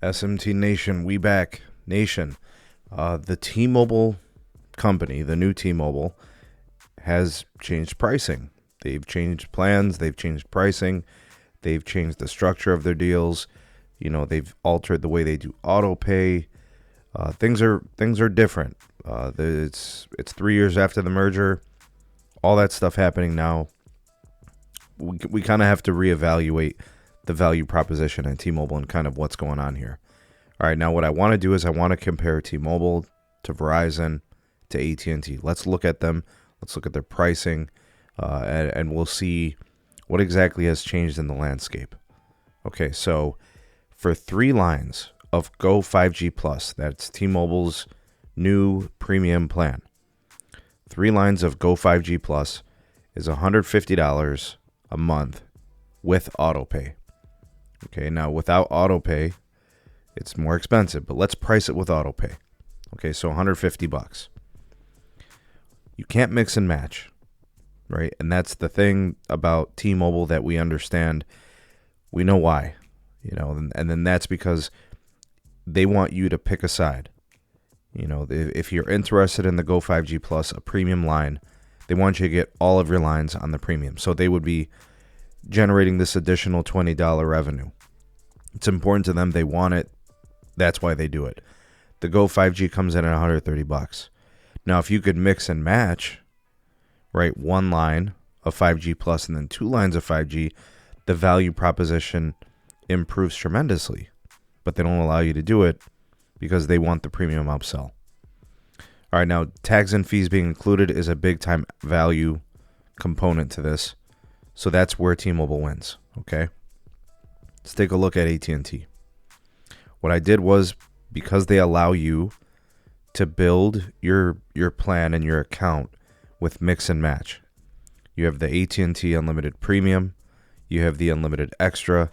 SMT Nation, we back. Nation. The T-Mobile company, the new T-Mobile, has changed pricing. They've changed plans. They've changed pricing. They've changed the structure of their deals. You know, they've altered the way they do auto pay. Things are different. It's 3 years after the merger. All that stuff happening now. We kind of have to reevaluate the value proposition at T-Mobile and kind of what's going on here. All right, now what I want to do is I want to compare T-Mobile to Verizon to AT&T. Let's look at them. Let's look at their pricing, and we'll see what exactly has changed in the landscape. Okay, so for 3 lines of Go 5G Plus, that's T-Mobile's new premium plan. 3 lines of Go 5G Plus is $150 a month with autopay. Okay, now without autopay, it's more expensive, but let's price it with autopay. Okay, so $150. You can't mix and match, right? And that's the thing about T-Mobile that we understand. We know why, you know, and then that's because they want you to pick a side. You know, if you're interested in the Go 5G Plus, a premium line, they want you to get all of your lines on the premium. So they would be generating this additional $20 revenue. It's important to them. They want it. That's why they do it. The Go 5G comes in at $130. Now, if you could mix and match, right, 1 line of 5G Plus and then 2 lines of 5G, the value proposition improves tremendously. But they don't allow you to do it because they want the premium upsell. All right, now tags and fees being included is a big time value component to this. So that's where T-Mobile wins, okay? Let's take a look at AT&T. What I did was, because they allow you to build your plan and your account with mix and match. You have the AT&T Unlimited Premium, you have the Unlimited Extra,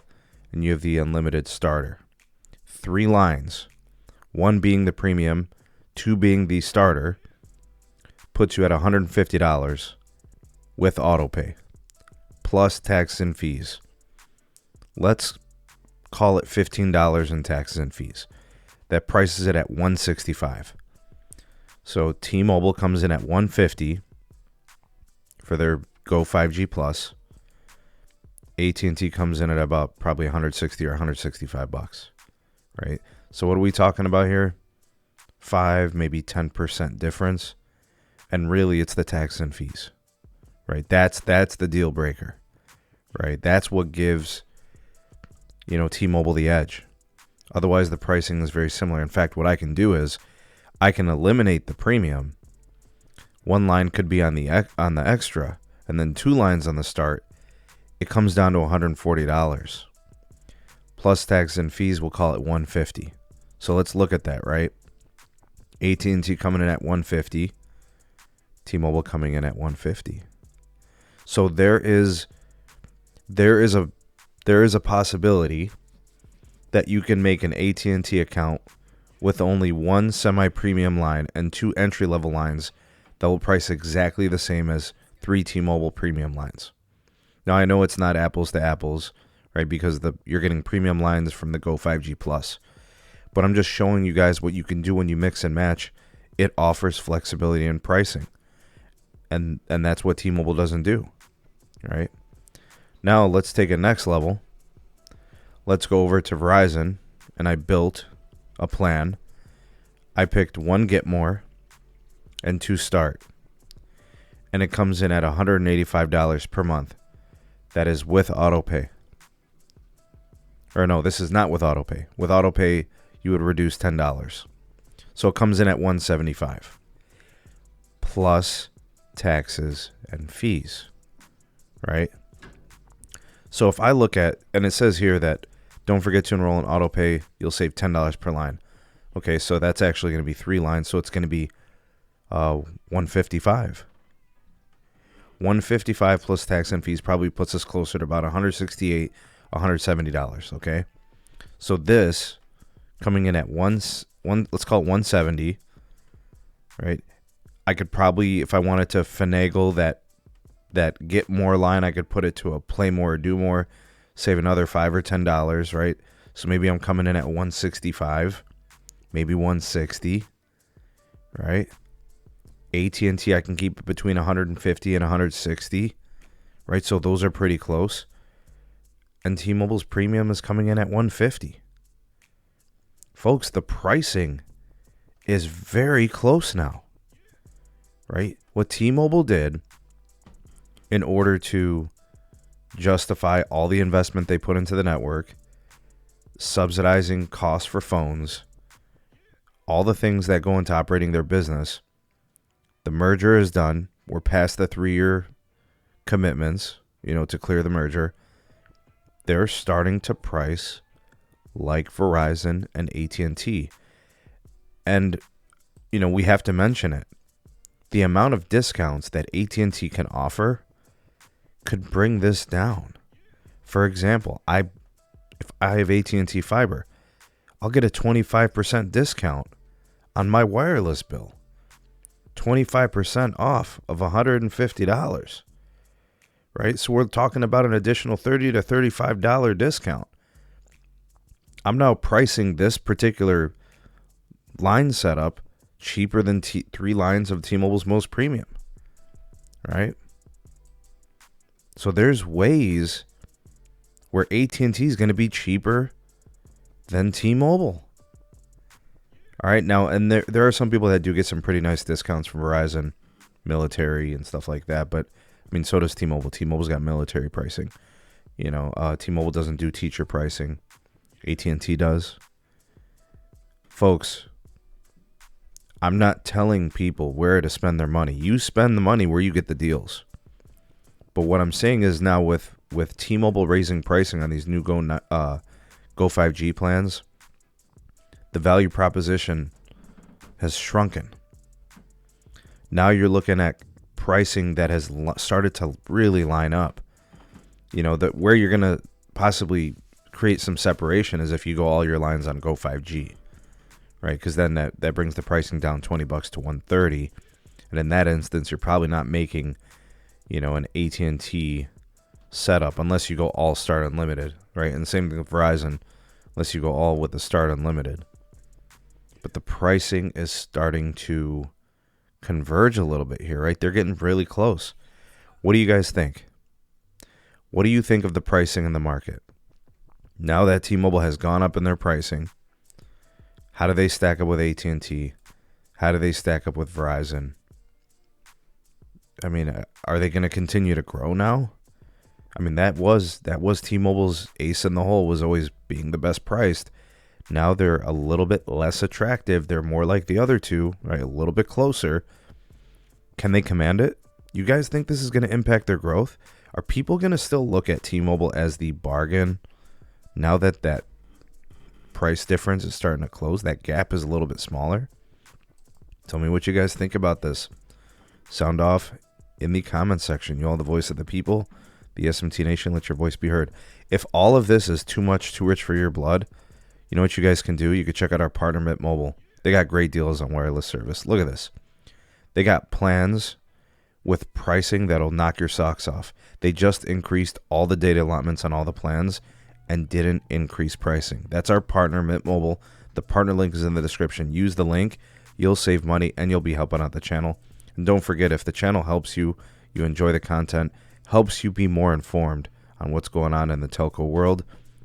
and you have the Unlimited Starter. 3 lines, 1 being the premium, 2 being the starter, puts you at $150 with autopay, plus tax and fees. Let's call it $15 in taxes and fees. That prices it at $165. So T-Mobile comes in at $150 for their Go 5G Plus. AT&T comes in at about probably $160 or $165, right? So what are we talking about here? 5, maybe 10% difference, and really it's the tax and fees, right? That's the deal breaker, right? That's what gives, you know, T-Mobile the edge. Otherwise, the pricing is very similar. In fact, what I can do is I can eliminate the premium. 1 line could be on the extra, and then 2 lines on the start. It comes down to $140. Plus tax and fees, we'll call it $150. So let's look at that, right? AT&T coming in at $150. T-Mobile coming in at $150. So there is a possibility that you can make an AT&T account with only 1 semi-premium line and 2 entry-level lines that will price exactly the same as 3 T-Mobile premium lines. Now, I know it's not apples to apples, right, because you're getting premium lines from the Go 5G Plus. But I'm just showing you guys what you can do when you mix and match. It offers flexibility in pricing. And that's what T-Mobile doesn't do, right? Now, let's take it next level. Let's go over to Verizon, and I built a plan. I picked 1 Get More and 2 Start. And it comes in at $185 per month. That is with autopay. Or no, this is not with autopay. With autopay, you would reduce $10. So it comes in at $175. Plus taxes and fees, right? So if I look at, and it says here that don't forget to enroll in autopay, you'll save $10 per line. Okay, so that's actually going to be 3 lines, so it's going to be $155. $155 plus tax and fees probably puts us closer to about $168, $170, okay? So this coming in at let's call it $170, right? I could probably, if I wanted to finagle that Get More line, I could put it to a Play More or Do More, save another $5 or $10, right? So maybe I'm coming in at 165, maybe 160, right? AT&T, I can keep it between 150 and 160, right? So those are pretty close. And T-Mobile's premium is coming in at 150. Folks, the pricing is very close now, right? What T-Mobile did in order to justify all the investment they put into the network, subsidizing costs for phones, all the things that go into operating their business, the merger is done. We're past the 3-year commitments, to clear the merger. They're starting to price like Verizon and AT&T. And, we have to mention it. The amount of discounts that AT&T can offer could bring this down. For example, if I have AT&T fiber, I'll get a 25% discount on my wireless bill. 25% off of $150. Right? So we're talking about an additional $30 to $35 discount. I'm now pricing this particular line setup cheaper than 3 lines of T-Mobile's most premium. Right? So there's ways where AT&T is going to be cheaper than T-Mobile. All right, now, and there are some people that do get some pretty nice discounts from Verizon, military and stuff like that. But so does T-Mobile. T-Mobile's got military pricing. T-Mobile doesn't do teacher pricing. AT&T does. Folks, I'm not telling people where to spend their money. You spend the money where you get the deals. But what I'm saying is now with T-Mobile raising pricing on these new Go 5G plans, the value proposition has shrunken. Now you're looking at pricing that has started to really line up. That where you're going to possibly create some separation is if you go all your lines on Go 5G, right? Because then that brings the pricing down $20 to $130. And in that instance, you're probably not making, an AT&T setup unless you go all Start Unlimited, right? And the same thing with Verizon, unless you go all with the Start Unlimited. But the pricing is starting to converge a little bit here, right? They're getting really close. What do you guys think? What do you think of the pricing in the market? Now that T-Mobile has gone up in their pricing, how do they stack up with AT&T? How do they stack up with Verizon? Are they going to continue to grow now? That was T-Mobile's ace in the hole, was always being the best priced. Now they're a little bit less attractive. They're more like the other two, right? A little bit closer. Can they command it? You guys think this is going to impact their growth? Are people going to still look at T-Mobile as the bargain now that that price difference is starting to close? That gap is a little bit smaller. Tell me what you guys think about this. Sound off in the comments section. You all the voice of the people, the SMT Nation. Let your voice be heard. If all of this is too much, too rich for your blood, you know what you guys can do? You can check out our partner, Mint Mobile. They got great deals on wireless service. Look at this. They got plans with pricing that'll knock your socks off. They just increased all the data allotments on all the plans and didn't increase pricing. That's our partner, Mint Mobile. The partner link is in the description. Use the link. You'll save money and you'll be helping out the channel. And don't forget, if the channel helps you, you enjoy the content, helps you be more informed on what's going on in the telco world,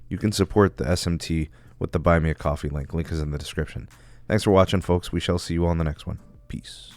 you can support the SMT with the Buy Me a Coffee link. Link is in the description. Thanks for watching, folks. We shall see you all in the next one. Peace.